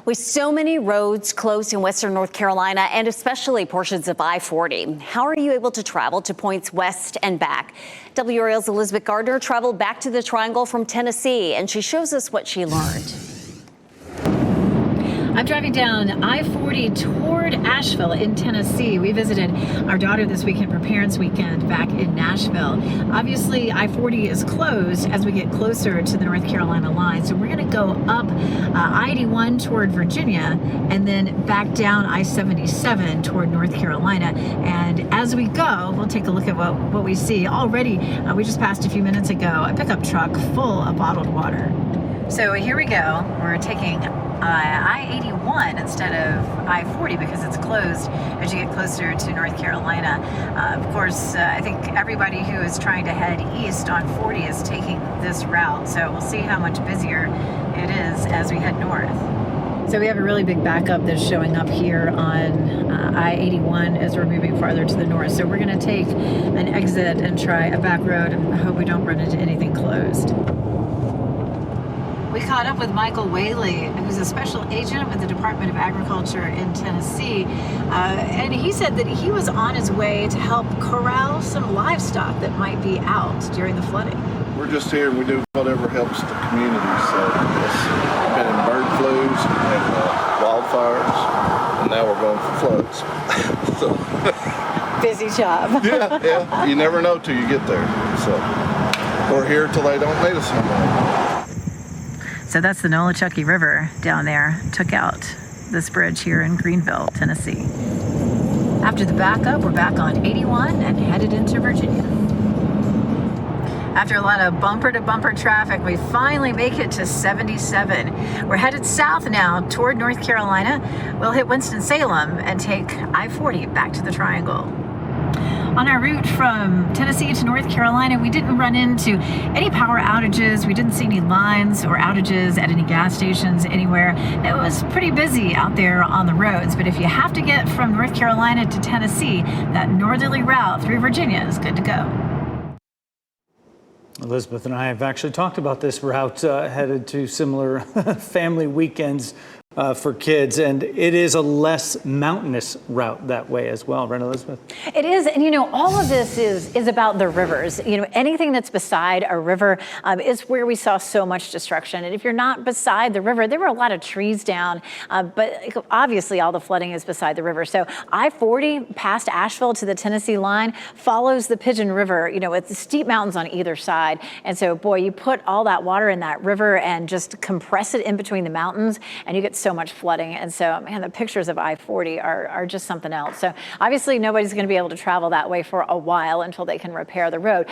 With so many roads closed in western North Carolina and especially portions of I-40, how are you able to travel to points west and back? WRAL's Elizabeth Gardner traveled back to the Triangle from Tennessee, and she shows us what she learned. I'm driving down I-40 toward Asheville in Tennessee. We visited our daughter this weekend for Parents Weekend back in Nashville. Obviously, I-40 is closed as we get closer to the North Carolina line. So we're going to go up I-81 toward Virginia and then back down I-77 toward North Carolina. And as we go, we'll take a look at what we see. Already, we just passed a few minutes ago a pickup truck full of bottled water. So here we go. We're taking I-81 instead of I-40 because it's closed as you get closer to North Carolina. Of course, I think everybody who is trying to head east on 40 is taking this route. So we'll see how much busier it is as we head north. So we have a really big backup that's showing up here on I-81 as we're moving farther to the north. So we're going to take an exit and try a back road and hope we don't run into anything closed. We caught up with Michael Whaley, who's a special agent with the Department of Agriculture in Tennessee, and he said that he was on his way to help corral some livestock that might be out during the flooding. We're just here and we do whatever helps the community. So we've been in bird flus and wildfires, and now we're going for floods. So, busy job. yeah, you never know till you get there. So we're here till they don't need us anymore. So that's the Nolichucky River down there, took out this bridge here in Greenville, Tennessee. After the backup, we're back on 81 and headed into Virginia. After a lot of bumper-to-bumper traffic, we finally make it to 77. We're headed south now toward North Carolina. We'll hit Winston-Salem and take I-40 back to the Triangle. On our route from Tennessee to North Carolina, we didn't run into any power outages. We didn't see any lines or outages at any gas stations anywhere. It was pretty busy out there on the roads, but if you have to get from North Carolina to Tennessee, that northerly route through Virginia is good to go. Elizabeth and I have actually talked about this route headed to similar family weekends for kids, and it is a less mountainous route that way as well, right, Elizabeth? It is, and all of this is about the rivers. Anything that's beside a river is where we saw so much destruction. And if you're not beside the river, there were a lot of trees down, but obviously all the flooding is beside the river. So I-40 past Asheville to the Tennessee line follows the Pigeon River, with steep mountains on either side. And so, boy, you put all that water in that river and just compress it in between the mountains, and you get so much flooding. And so, man, the pictures of I-40 are just something else. So obviously nobody's going to be able to travel that way for a while until they can repair the road.